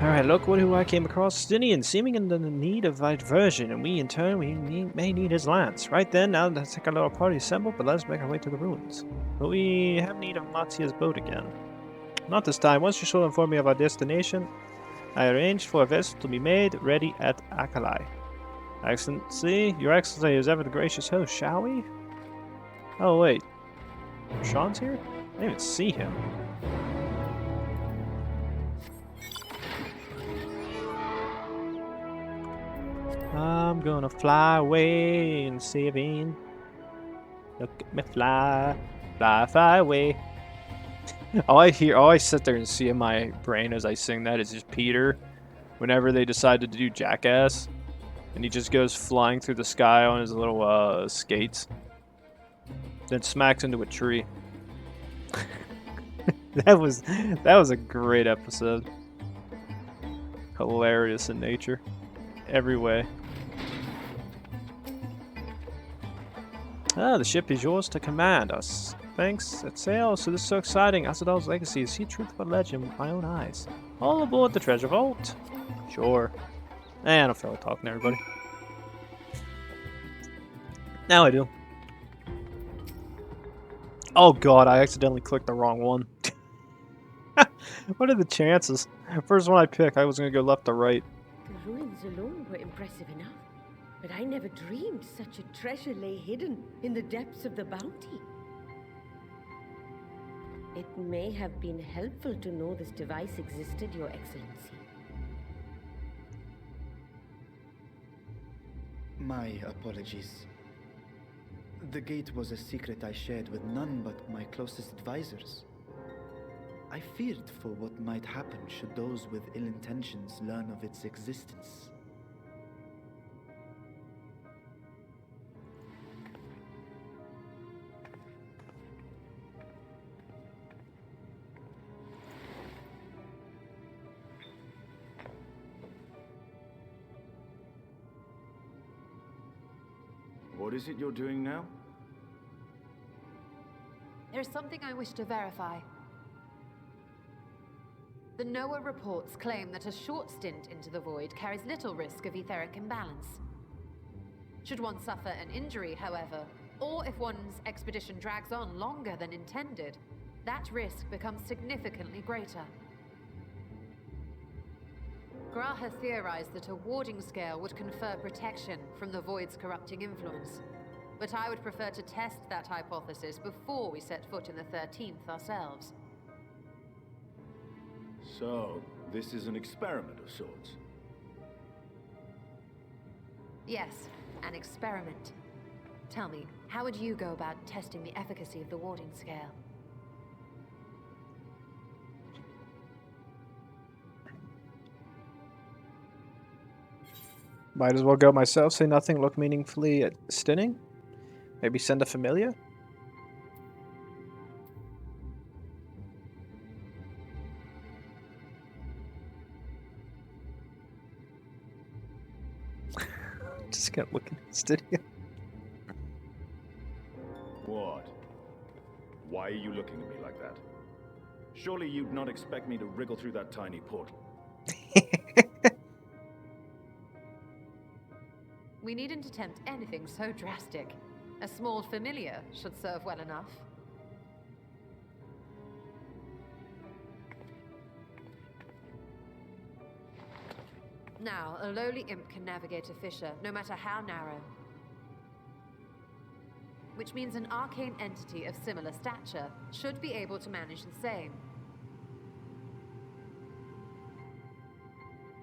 Alright, look who I came across. Stinian, seeming in the need of diversion, and we in turn may need his lance. Right then, now let's take our little party assembled, but let's make our way to the ruins. But we have need of Matia's boat again. Not this time. Once you shall inform me of our destination, I arranged for a vessel to be made ready at Akalai. Excellency, Your Excellency is ever the gracious host, shall we? Oh wait, Sean's here? I didn't even see him. I'm gonna fly away in saving. Look at me fly, fly away. All I sit there and see in my brain as I sing that is just Peter, whenever they decide to do Jackass, and he just goes flying through the sky on his little skates, then smacks into a tree. that was a great episode. Hilarious in nature, every way. Ah, the ship is yours to command us. Thanks, set sail. So this is so exciting. Asadal's legacy. See truth but legend with my own eyes. All aboard the treasure vault. Sure. I don't feel like talking to everybody. Now I do. Oh god, I accidentally clicked the wrong one. What are the chances? First one I pick, I was gonna go left to right. The ruins alone were impressive enough. But I never dreamed such a treasure lay hidden in the depths of the bounty. It may have been helpful to know this device existed, Your Excellency. My apologies. The gate was a secret I shared with none but my closest advisors. I feared for what might happen should those with ill intentions learn of its existence. What is it you're doing now? There's something I wish to verify. The NOAA reports claim that a short stint into the void carries little risk of etheric imbalance. Should one suffer an injury, however, or if one's expedition drags on longer than intended, that risk becomes significantly greater. Gra has theorized that a warding scale would confer protection from the void's corrupting influence. But I would prefer to test that hypothesis before we set foot in the 13th ourselves. So, this is an experiment of sorts? Yes, an experiment. Tell me, how would you go about testing the efficacy of the warding scale? Might as well go myself, say nothing, look meaningfully at stinning. Maybe send a familiar? Just gonna look at stinning. What? Why are you looking at me like that? Surely you'd not expect me to wriggle through that tiny portal. We needn't attempt anything so drastic. A small familiar should serve well enough. Now, a lowly imp can navigate a fissure, no matter how narrow. Which means an arcane entity of similar stature should be able to manage the same.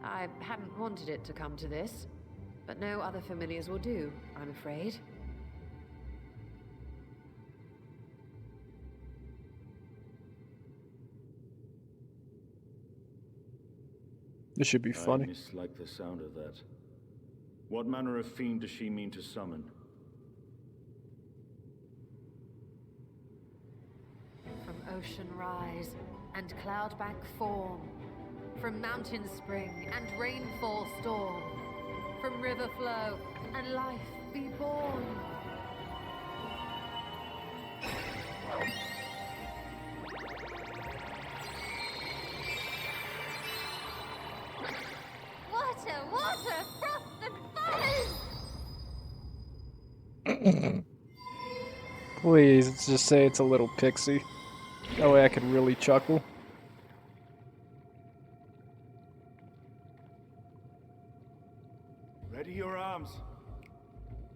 I hadn't wanted it to come to this, but no other familiars will do, I'm afraid. This should be funny. I mislike the sound of that. What manner of fiend does she mean to summon? From ocean rise and cloudbank form, from mountain spring and rainfall storm, from river flow and life be born. Please just say it's a little pixie. That way I can really chuckle. Ready your arms.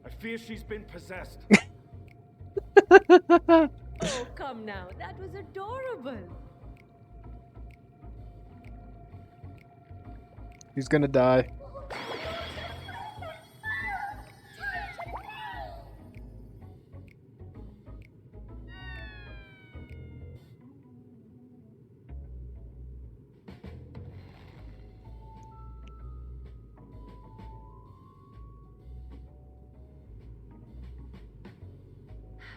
I fear she's been possessed. Oh, come now. That was adorable. He's gonna die.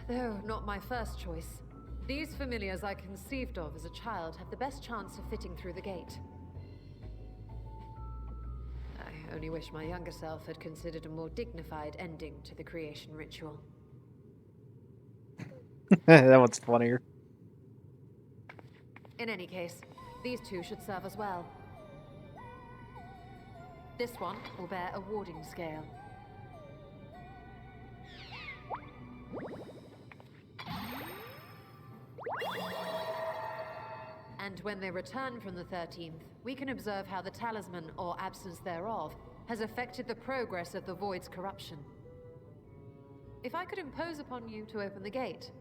Though not my first choice. These familiars I conceived of as a child have the best chance of fitting through the gate. I only wish my younger self had considered a more dignified ending to the creation ritual. That one's funnier. In any case, these two should serve as well. This one will bear a warding scale. And when they return from the 13th, we can observe how the talisman, or absence thereof, has affected the progress of the Void's corruption. If I could impose upon you to open the gate.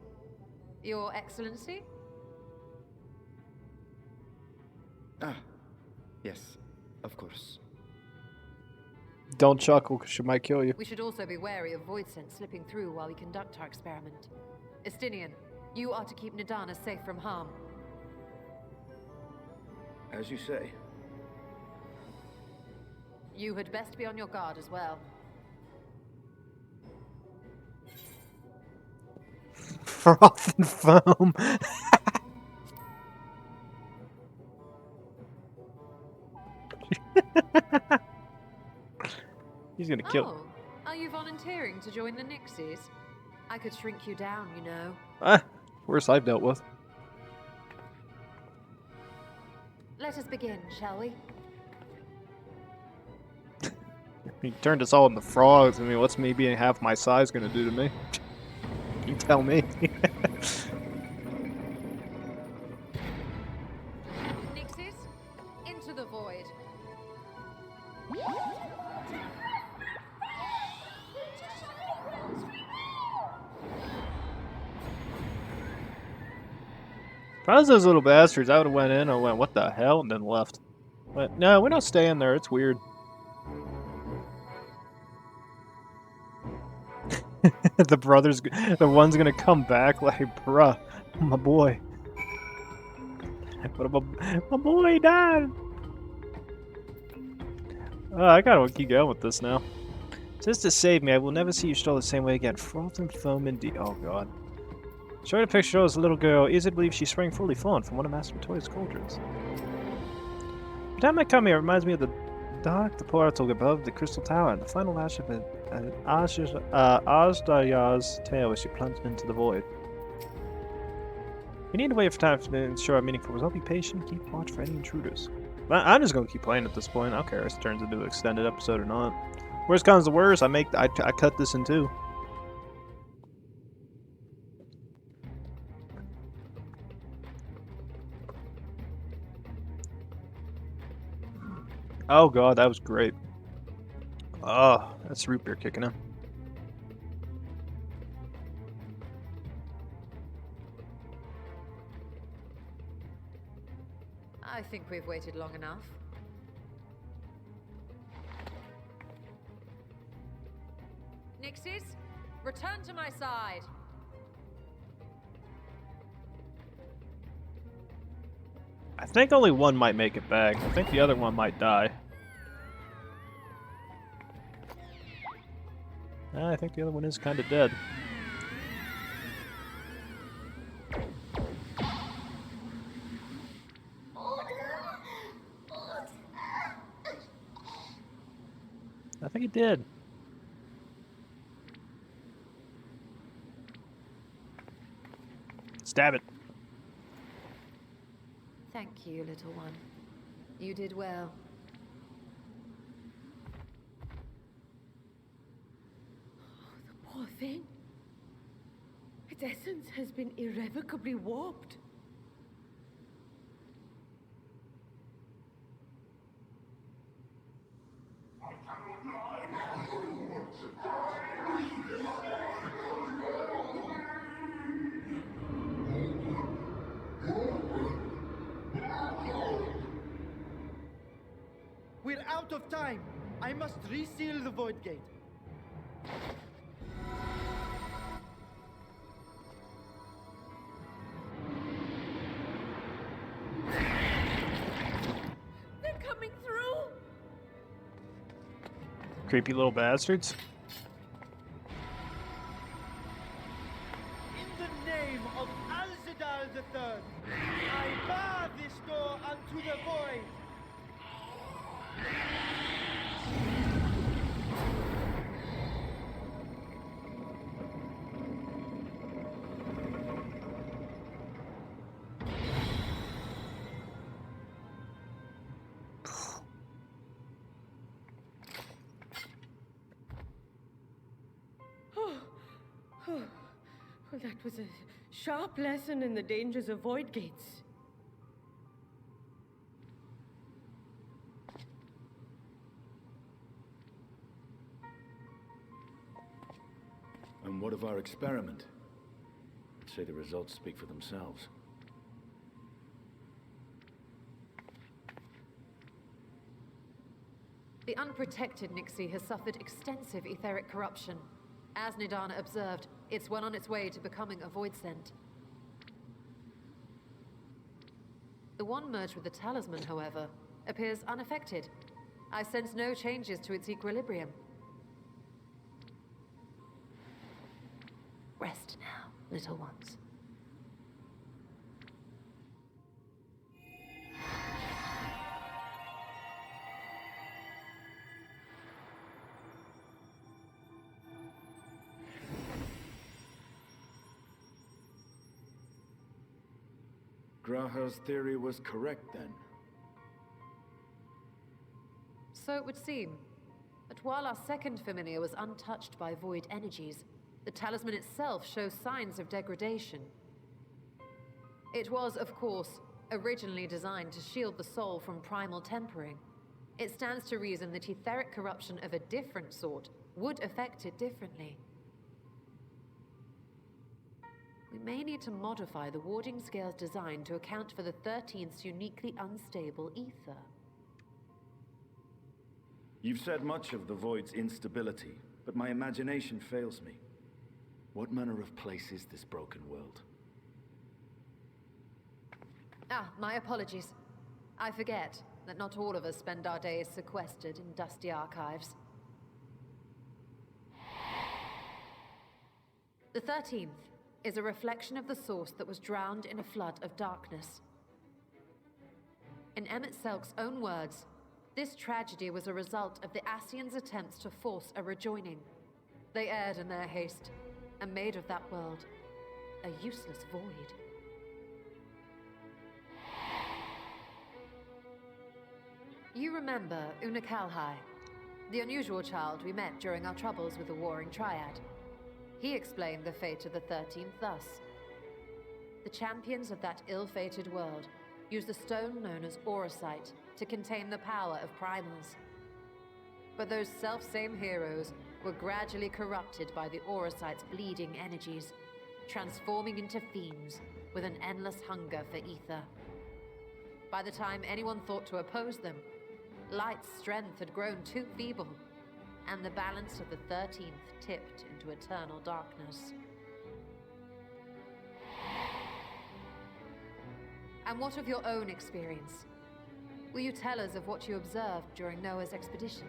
Your Excellency? Ah, yes, of course. Don't chuckle, because she might kill you. We should also be wary of void sense slipping through while we conduct our experiment. Estinian, you are to keep Nadana safe from harm. As you say. You had best be on your guard as well. Froth and foam. He's gonna kill. Oh, are you volunteering to join the Nixies? I could shrink you down, you know. Ah, worse I've dealt with. Let us begin, shall we? He turned us all into frogs. I mean, what's me being half my size gonna do to me? You tell me. Nixies, into the void. If I was those little bastards, I would have went in and went, what the hell, and then left. But no, we're not staying there. It's weird. The one's gonna come back like, bruh, my boy. But my boy died. I gotta keep going with this now. Just to save me, I will never see you stroll the same way again. Froth and foam indeed. Oh god. Showing a picture shows a little girl. Easy to believe she sprang fully formed from one of Master Matoya's cauldrons. The time I come here reminds me of the dark, the portal above the crystal tower, and the final lash of Azdaya's tail as she plunged into the void. We need to wait for time to ensure a meaningful result. Be patient, keep watch for any intruders. But I'm just gonna keep playing at this point. I don't care if it turns into an extended episode or not. Worst comes to worst, I cut this in two. Oh god, that was great. Oh, that's root beer kicking in. I think we've waited long enough. Nixies, return to my side. I think only one might make it back. I think the other one might die. I think the other one is kind of dead. I think he did. Stab it. Thank you, little one. You did well. Poor thing. Its essence has been irrevocably warped. We're out of time. I must reseal the Void Gate. They're coming through! Creepy little bastards. In the name of Alzadal III, I bar this door unto the void. Well, that was a sharp lesson in the dangers of void gates. And what of our experiment? I'd say the results speak for themselves. The unprotected Nixie has suffered extensive etheric corruption. As Nidana observed, it's well on its way to becoming a void scent. The one merged with the talisman, however, appears unaffected. I sense no changes to its equilibrium. Rest now, little ones. Graha's theory was correct, then. So it would seem. But while our second familiar was untouched by void energies, the talisman itself shows signs of degradation. It was, of course, originally designed to shield the soul from primal tempering. It stands to reason that etheric corruption of a different sort would affect it differently. We may need to modify the warding scale's design to account for the 13th's uniquely unstable ether. You've said much of the Void's instability, but my imagination fails me. What manner of place is this broken world? Ah, my apologies. I forget that not all of us spend our days sequestered in dusty archives. The 13th is a reflection of the source that was drowned in a flood of darkness. In Emmett Selk's own words, this tragedy was a result of the Ascians' attempts to force a rejoining. They erred in their haste, and made of that world a useless void. You remember Una Kalhai, the unusual child we met during our troubles with the Warring Triad. He explained the fate of the 13th thus. The champions of that ill-fated world used the stone known as Aurosite to contain the power of primals. But those self-same heroes were gradually corrupted by the Aurosite's bleeding energies, transforming into fiends with an endless hunger for ether. By the time anyone thought to oppose them, Light's strength had grown too feeble, and the balance of the 13th tipped into eternal darkness. And what of your own experience? Will you tell us of what you observed during Noah's expedition?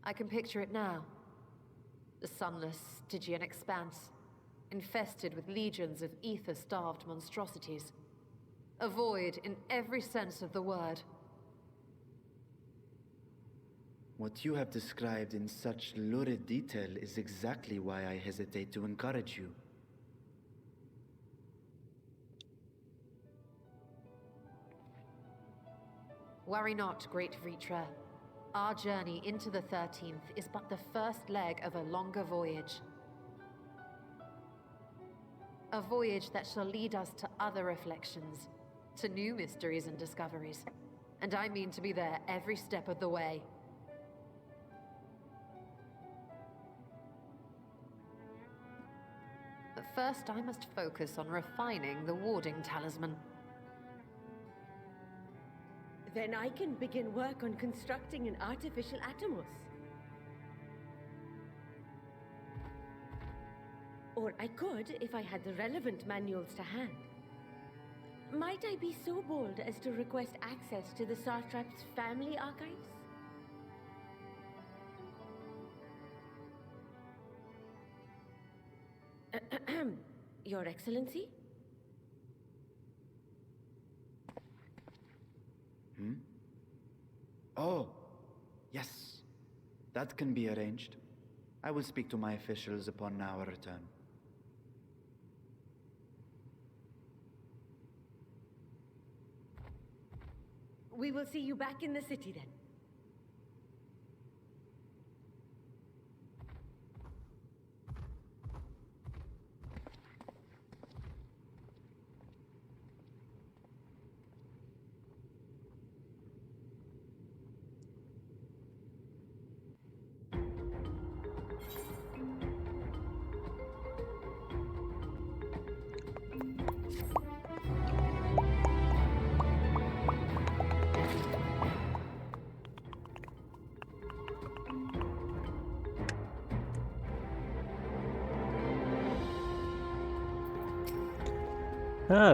I can picture it now. The sunless, Stygian expanse, infested with legions of ether-starved monstrosities. A void in every sense of the word. What you have described in such lurid detail is exactly why I hesitate to encourage you. Worry not, great Vritra. Our journey into the 13th is but the first leg of a longer voyage. A voyage that shall lead us to other reflections, to new mysteries and discoveries. And I mean to be there every step of the way. But first, I must focus on refining the warding talisman. Then I can begin work on constructing an artificial Atomos. Or I could if I had the relevant manuals to hand. Might I be so bold as to request access to the Satrap's family archives? Your Excellency? Oh, yes. That can be arranged. I will speak to my officials upon our return. We will see you back in the city then.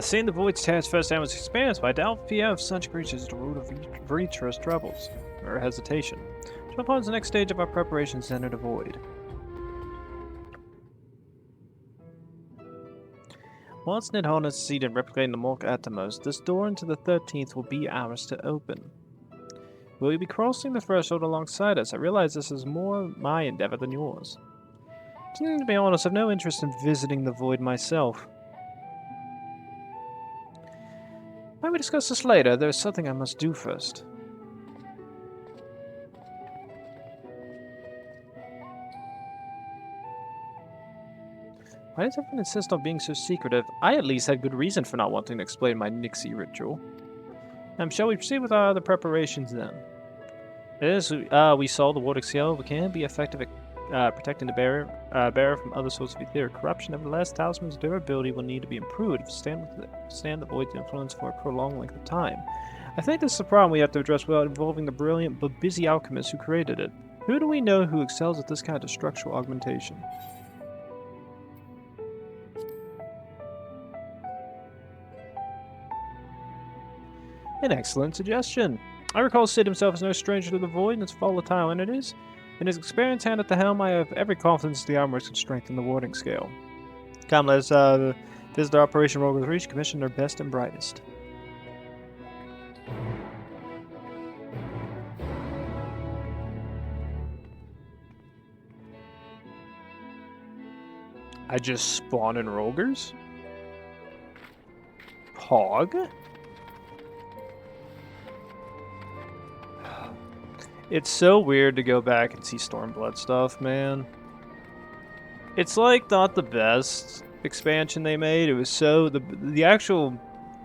Seeing the Void's terrors firsthand was experienced by doubt fear of such creatures to root of Vritra's troubles, or hesitation. So upon the next stage of our preparations to enter the Void. Once Nidhogg has succeeded in replicating the Mork Atomos, this door into the 13th will be ours to open. Will you be crossing the threshold alongside us? I realize this is more my endeavor than yours. To be honest, I have no interest in visiting the Void myself. Might we discuss this later? There is something I must do first. Why does everyone insist on being so secretive? I at least had good reason for not wanting to explain my Nixie ritual. Shall we proceed with our other preparations then? As we saw, the warding scale can be effective at protecting the bearer from other sorts of etheric corruption. Nevertheless, talisman's durability will need to be improved to stand the Void's influence for a prolonged length of time. I think this is a problem we have to address without involving the brilliant but busy alchemist who created it. Who do we know who excels at this kind of structural augmentation? An excellent suggestion. I recall Sid himself is no stranger to the Void and its volatile entities. In his experienced hand at the helm, I have every confidence the armorers can strengthen the warding scale. Come, let's visit our Operation Rogue Reach, commission their best and brightest. I just spawn in Rogers? Hog? It's so weird to go back and see Stormblood stuff, man. It's like not the best expansion they made. It was so the actual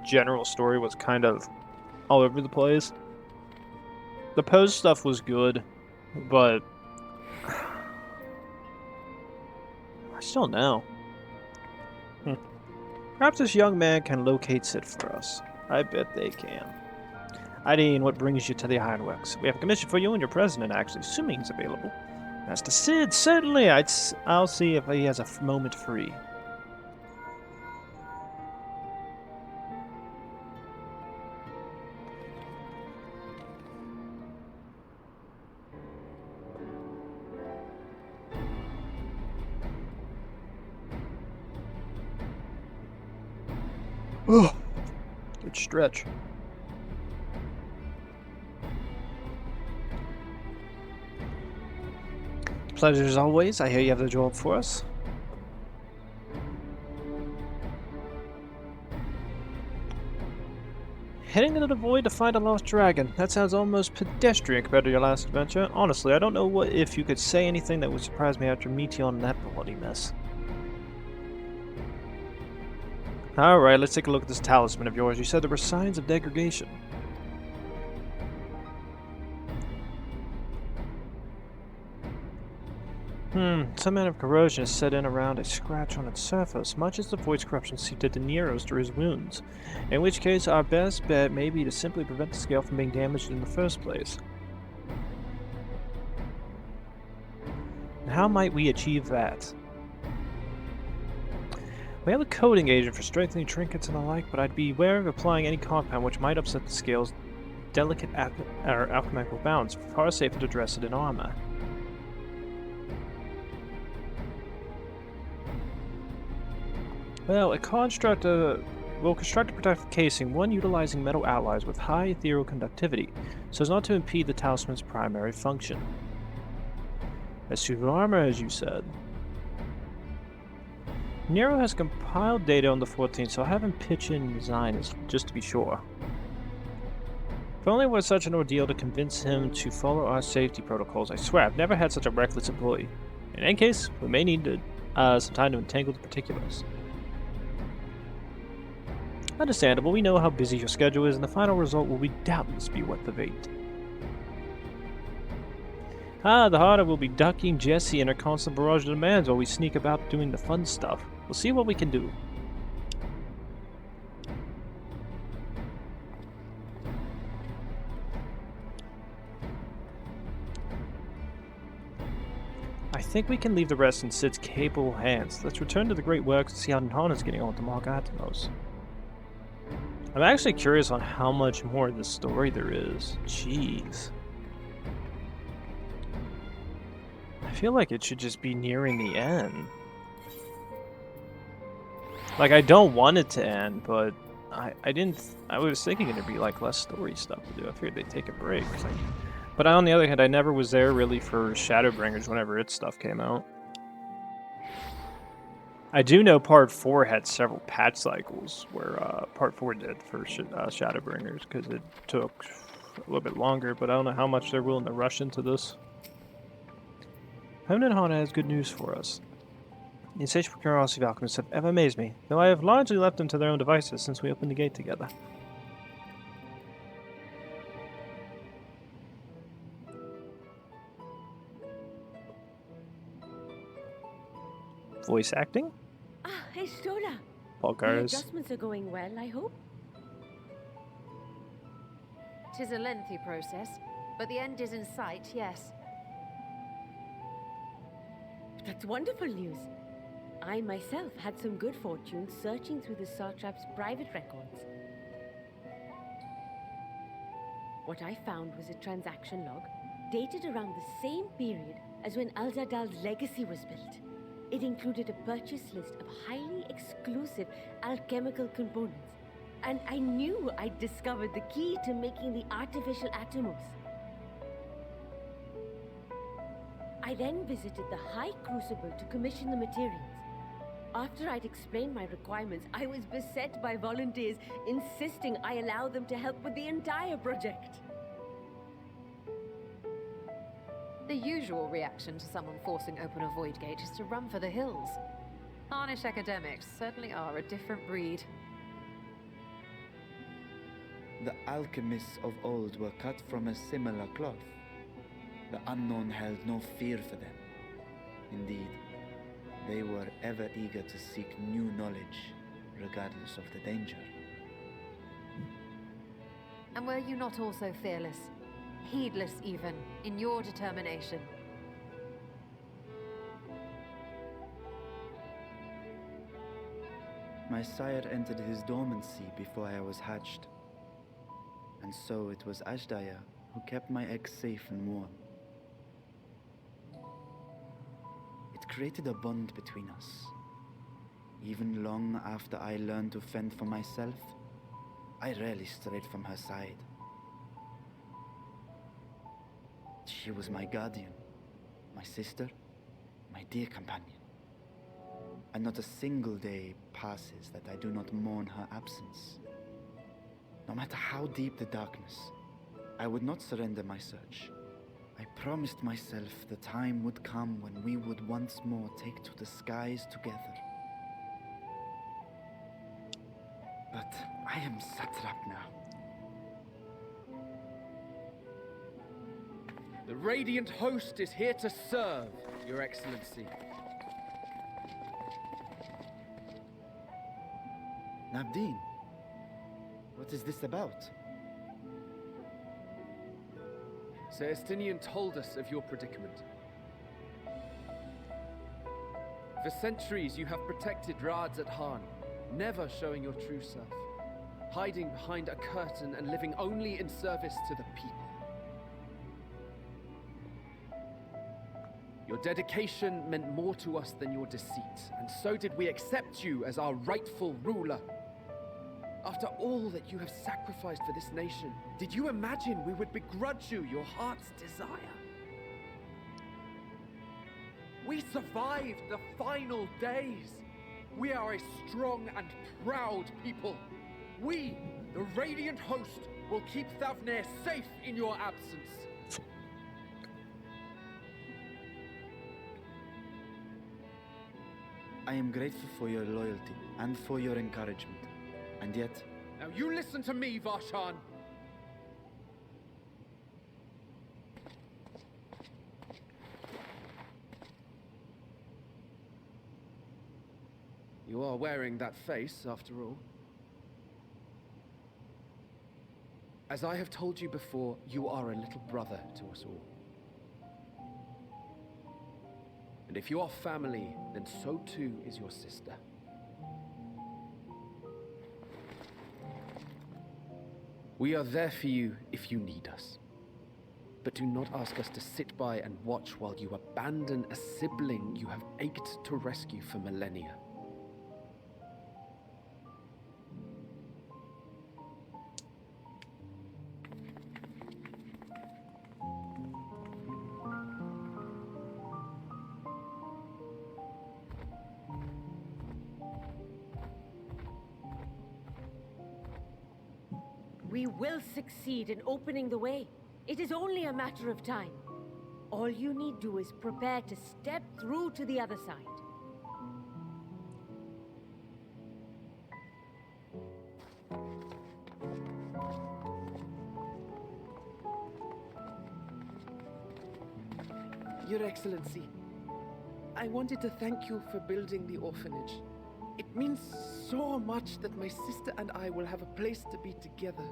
general story was kind of all over the place. The post stuff was good, but I still know. Perhaps this young man can locate Sid for us. I bet they can. Hydaelyn, what brings you to the Ironworks? We have a commission for you and your president, actually, assuming he's available. Master Sid, certainly. I'll see if he has a moment free. Oh, good stretch. Pleasure as always. I hear you have the job for us. heading into the void to find a lost dragon. That sounds almost pedestrian compared to your last adventure. Honestly, I don't know if you could say anything that would surprise me after meeting you on that bloody mess. Alright, let's take a look at this talisman of yours. You said there were signs of degradation. Some amount of corrosion is set in around a scratch on its surface, much as the void's corruption seeped into Nero's through his wounds. In which case, our best bet may be to simply prevent the scale from being damaged in the first place. How might we achieve that? We have a coating agent for strengthening trinkets and the like, but I'd be wary of applying any compound which might upset the scale's delicate alchemical balance. Far safer to dress it in armor. Well, we'll construct a protective casing, one utilizing metal alloys with high ethereal conductivity, so as not to impede the talisman's primary function. A suit of armor, as you said. Nero has compiled data on the 14th, so I'll have him pitch in design just to be sure. If only it was such an ordeal to convince him to follow our safety protocols, I swear I've never had such a reckless employee. In any case, we may need some time to entangle the particulars. Understandable, we know how busy your schedule is, and the final result will doubtless be worth the wait. The harder will be ducking Jessie and her constant barrage of demands while we sneak about doing the fun stuff. We'll see what we can do. I think we can leave the rest in Sid's capable hands. Let's return to the Great Works and see how Nhan is getting on with the Mark Atomos. I'm actually curious on how much more of the story there is. Jeez. I feel like it should just be nearing the end. Like, I don't want it to end, but I was thinking it'd be like less story stuff to do. I figured they'd take a break. But on the other hand, I never was there really for Shadowbringers whenever its stuff came out. I do know Part 4 had several patch cycles, where Part 4 did for Shadowbringers, because it took a little bit longer, but I don't know how much they're willing to rush into this. Hone and Hana has good news for us. The insatiable curiosity of alchemists have ever amazed me, though I have largely left them to their own devices since we opened the gate together. Voice acting? Hey, Stola. The Polgars. adjustments are going well, I hope. 'Tis a lengthy process, but the end is in sight, yes. That's wonderful news. I myself had some good fortune searching through the Satrap's private records. What I found was a transaction log dated around the same period as when Al-Zadal's legacy was built. It included a purchase list of highly exclusive alchemical components, and I knew I'd discovered the key to making the artificial atomos. I then visited the High Crucible to commission the materials. After I'd explained my requirements, I was beset by volunteers insisting I allow them to help with the entire project. The usual reaction to someone forcing open a void gate is to run for the hills. Harnish academics certainly are a different breed. The alchemists of old were cut from a similar cloth. The unknown held no fear for them. Indeed, they were ever eager to seek new knowledge, regardless of the danger. And were you not also fearless? Heedless even, in your determination? My sire entered his dormancy before I was hatched. And so it was Ashdaya who kept my eggs safe and warm. It created a bond between us. Even long after I learned to fend for myself, I rarely strayed from her side. She was my guardian, my sister, my dear companion. And not a single day passes that I do not mourn her absence. No matter how deep the darkness, I would not surrender my search. I promised myself the time would come when we would once more take to the skies together. But I am satrap now. The Radiant Host is here to serve, Your Excellency. Nabdeen, what is this about? Sir Estinian told us of your predicament. For centuries you have protected Rads at Han, never showing your true self, hiding behind a curtain and living only in service to the people. Your dedication meant more to us than your deceit, and so did we accept you as our rightful ruler. After all that you have sacrificed for this nation, did you imagine we would begrudge you your heart's desire? We survived the final days. We are a strong and proud people. We, the Radiant Host, will keep Thavnair safe in your absence. I am grateful for your loyalty and for your encouragement. And yet... Now you listen to me, Varshan! You are wearing that face, after all. As I have told you before, you are a little brother to us all. And if you are family, then so too is your sister. We are there for you if you need us. But do not ask us to sit by and watch while you abandon a sibling you have ached to rescue for millennia. We will succeed in opening the way. It is only a matter of time. All you need do is prepare to step through to the other side. Your Excellency, I wanted to thank you for building the orphanage. It means so much that my sister and I will have a place to be together,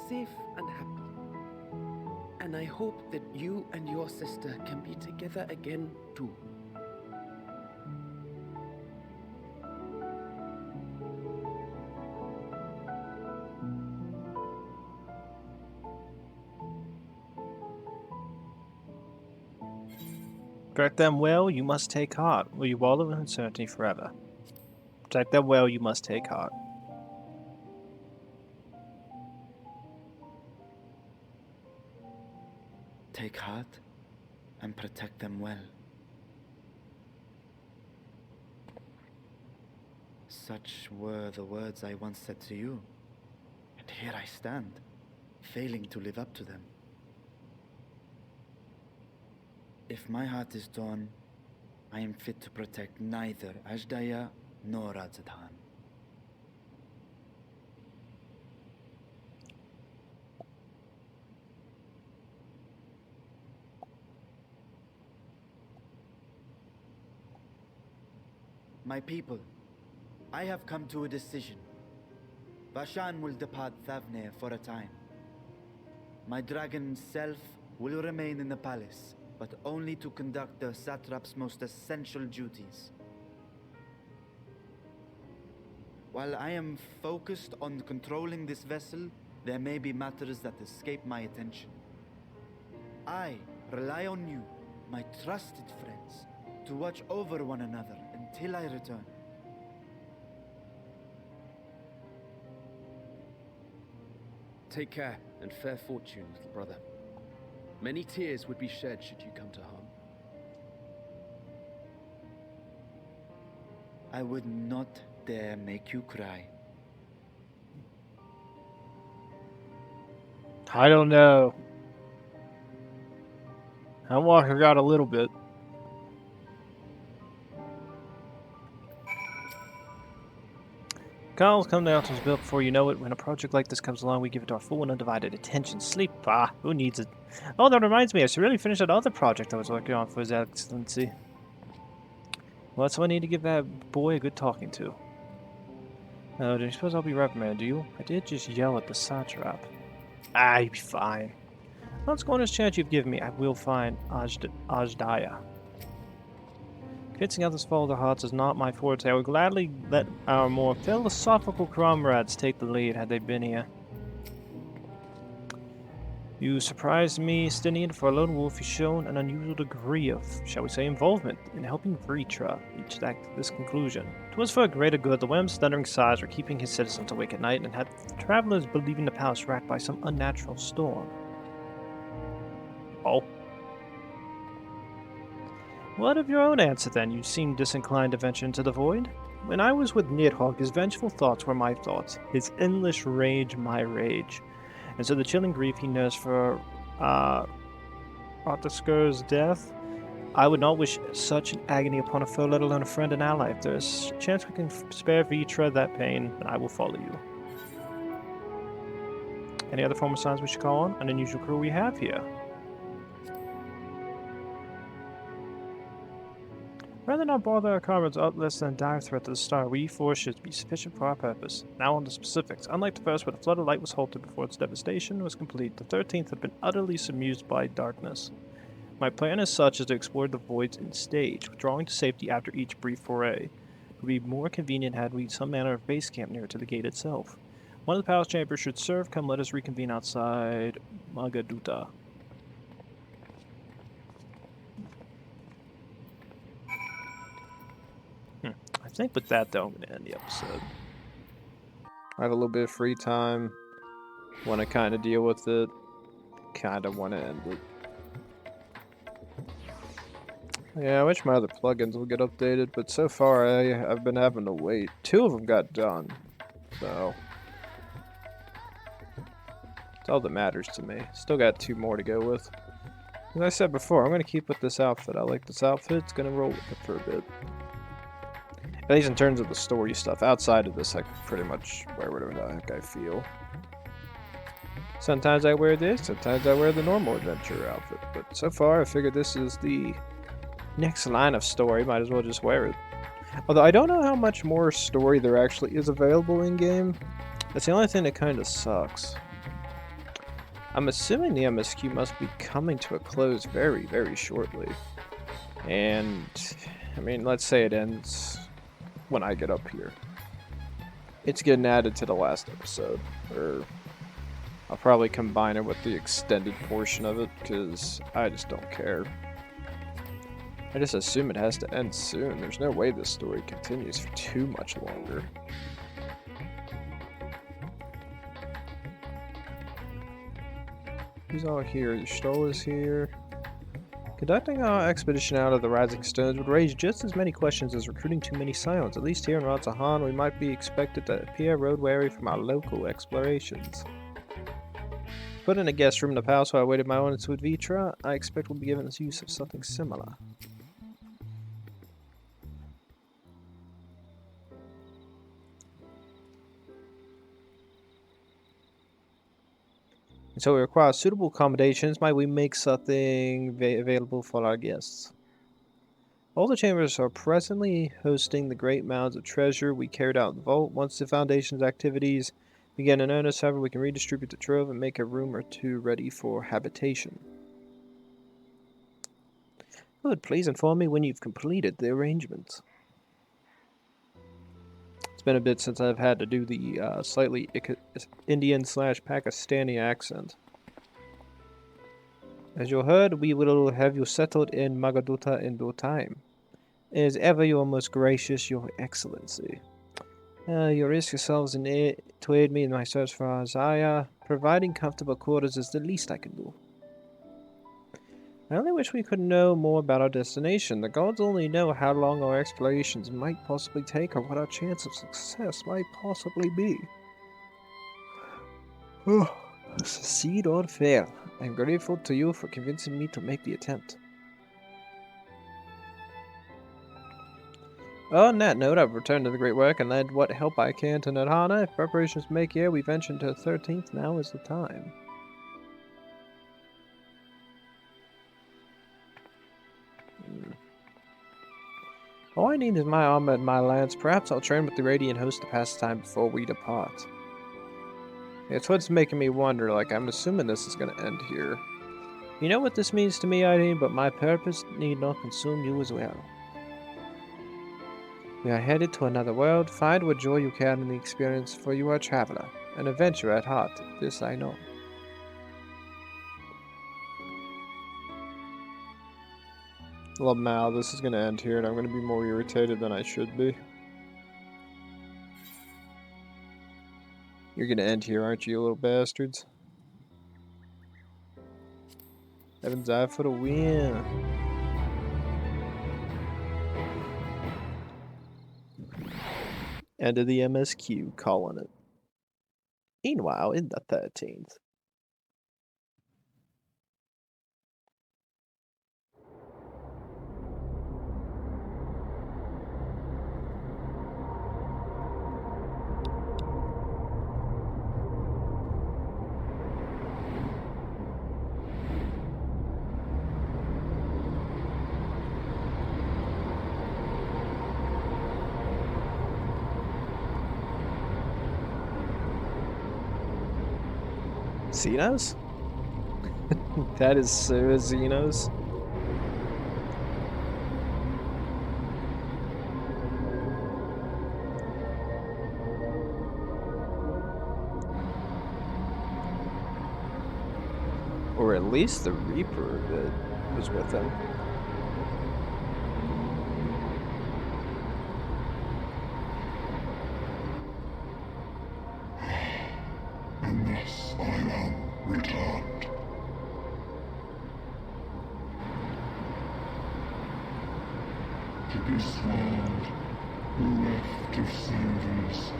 safe and happy. And I hope that you and your sister can be together again too. Protect them well, you must take heart, or you wallow in uncertainty forever. Protect them well, you must take heart. Take heart and protect them well. Such were the words I once said to you. And here I stand, failing to live up to them. If my heart is torn, I am fit to protect neither Ajdaya nor Radzadhan. My people, I have come to a decision. Vashan will depart Thavnair for a time. My dragon self will remain in the palace, but only to conduct the satrap's most essential duties. While I am focused on controlling this vessel, there may be matters that escape my attention. I rely on you, my trusted friends, to watch over one another until I return. Take care and fair fortune, little brother. Many tears would be shed should you come to harm. I would not dare make you cry. I don't know. Endwalker got a little bit. Calls come down to us built before you know it. When a project like this comes along, we give it our full and undivided attention. Sleep, who needs it? Oh, that reminds me, I should really finish that other project I was working on for His Excellency. Well, so I need to give that boy a good talking to. Oh, do you suppose I'll be reprimanded, do you? I did just yell at the satrap. You'll be fine. Let's go on this chance you've given me. I will find Ajdaya. Convincing others to follow their hearts is not my forte. I would gladly let our more philosophical comrades take the lead had they been here. You surprised me, Stinian. For a lone wolf, you've shown an unusual degree of, shall we say, involvement in helping Vritra reach this conclusion. 'Twas for a greater good. The worm's thundering sighs were keeping his citizens awake at night and had the travelers believing the palace racked by some unnatural storm. Oh. What of your own answer, then? You seem disinclined to venture into the void. When I was with Nidhogg, his vengeful thoughts were my thoughts, his endless rage my rage. And so the chilling grief he nursed for Artaskur's death, I would not wish such an agony upon a foe, let alone a friend and ally. If there is a chance we can spare Vritra that pain, then I will follow you. Any other formal signs we should call on? An unusual crew we have here. Rather not bother our comrades out less than a dire threat to the star. We four should be sufficient for our purpose. Now on the specifics. Unlike the first, where the flood of light was halted before its devastation was complete, the 13th had been utterly submerged by darkness. My plan is such as to explore the voids in stage, withdrawing to safety after each brief foray. It would be more convenient had we some manner of base camp near to the gate itself. One of the palace chambers should serve. Come, let us reconvene outside Magaduta. I think with that, though, I'm going to end the episode. I have a little bit of free time. Want to kind of deal with it. Kind of want to end it. Yeah, I wish my other plugins would get updated, but so far I've been having to wait. 2 of them got done, so it's all that matters to me. Still got 2 more to go with. As I said before, I'm going to keep with this outfit. I like this outfit. It's going to roll with it for a bit. At least in terms of the story stuff. Outside of this, I can pretty much wear whatever the heck I feel. Sometimes I wear this, sometimes I wear the normal adventure outfit. But so far, I figured this is the next line of story. Might as well just wear it. Although I don't know how much more story there actually is available in-game. That's the only thing that kind of sucks. I'm assuming the MSQ must be coming to a close very, very shortly. And, I mean, let's say it ends when I get up here. It's getting added to the last episode, or I'll probably combine it with the extended portion of it, because I just don't care. I just assume it has to end soon. There's no way this story continues for too much longer. Who's all here? Stoll is here. Conducting our expedition out of the Rising Stones would raise just as many questions as recruiting too many Scions. At least here in Ratzahan, we might be expected to appear road weary from our local explorations. Put in a guest room in the palace where I waited my orders with Vritra, I expect we'll be given the use of something similar. And so we require suitable accommodations. Might we make something available for our guests? All the chambers are presently hosting the great mounds of treasure we carried out in the vault. Once the Foundation's activities begin in earnest, however, we can redistribute the trove and make a room or 2 ready for habitation. Good. Please inform me when you've completed the arrangements. It's been a bit since I've had to do the slightly Indian/Pakistani accent. As you heard, we will have you settled in Magaduta in due time. As ever, you are most gracious, Your Excellency. You risk yourselves to aid me in my search for Eorzea. Providing comfortable quarters is the least I can do. I only wish we could know more about our destination. The gods only know how long our explorations might possibly take or what our chance of success might possibly be. Succeed or fail. I am grateful to you for convincing me to make the attempt. On that note, I've returned to the great work and lend what help I can to Nirvana. If preparations make here, we venture into the 13th. Now is the time. All I need is my armor and my lance. Perhaps I'll train with the Radiant Host to pass the time before we depart. It's what's making me wonder, like, I'm assuming this is going to end here. You know what this means to me, Hydaelyn, but my purpose need not consume you as well. We are headed to another world. Find what joy you can in the experience, for you are a traveler, an adventurer at heart. This I know. Well, Mal, this is going to end here, and I'm going to be more irritated than I should be. You're going to end here, aren't you, little bastards? Heaven's Eye for the win. End of the MSQ, calling it. Meanwhile, in the 13th. Xenos? That is so Xenos. Or at least the Reaper that was with him. Unless I am returned. To this world, bereft of saviors.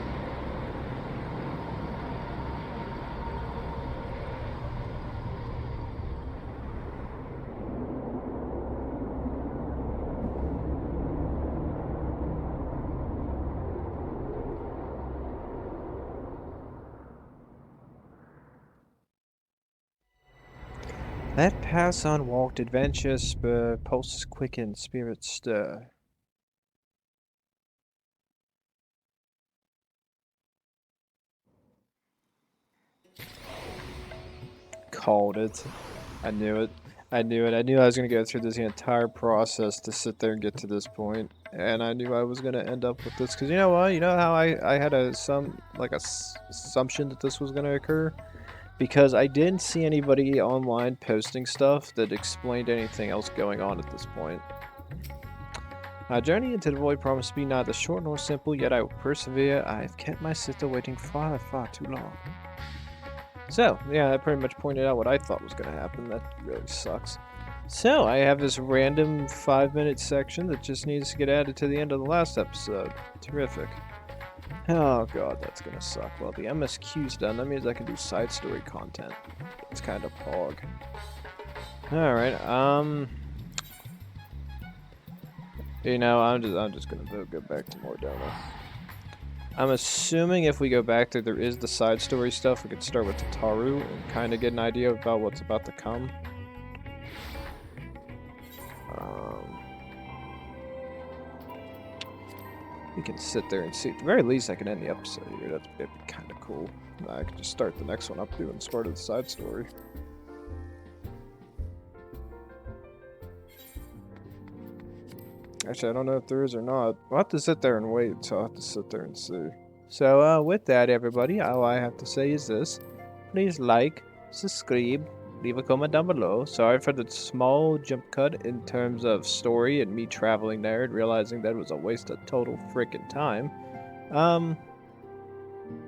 Let pass on walked adventure spur, pulses quicken, spirits stir. Called it. I knew it. I knew it. I knew I was going to go through this entire process to sit there and get to this point. And I knew I was going to end up with this. Because you know what? You know how I had assumption that this was going to occur? Because I didn't see anybody online posting stuff that explained anything else going on at this point. My journey into the void promised to be neither short nor simple, yet I will persevere. I have kept my sister waiting far, far too long. So, yeah, that pretty much pointed out what I thought was going to happen. That really sucks. So, I have this random 5-minute section that just needs to get added to the end of the last episode. Terrific. Oh god, that's gonna suck. Well, the MSQ's done. That means I can do side story content. It's kind of pog. Alright, you know, I'm just gonna go back to Mordona. I'm assuming if we go back there, there is the side story stuff. We could start with Tataru and kind of get an idea about what's about to come. We can sit there and see. At the very least, I can end the episode here. That'd be kind of cool. I can just start the next one up doing part of the side story. Actually, I don't know if there is or not. I'll have to sit there and wait, so I'll have to sit there and see. So, with that, everybody, all I have to say is this. Please like, subscribe, leave a comment down below. Sorry for the small jump cut in terms of story and me traveling there and realizing that it was a waste of total freaking time.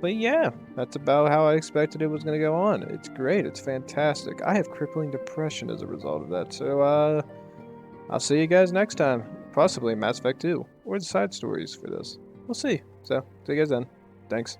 But yeah, that's about how I expected it was going to go on. It's great. It's fantastic. I have crippling depression as a result of that. So, I'll see you guys next time. Possibly Mass Effect 2 or the side stories for this. We'll see. So, see you guys then. Thanks.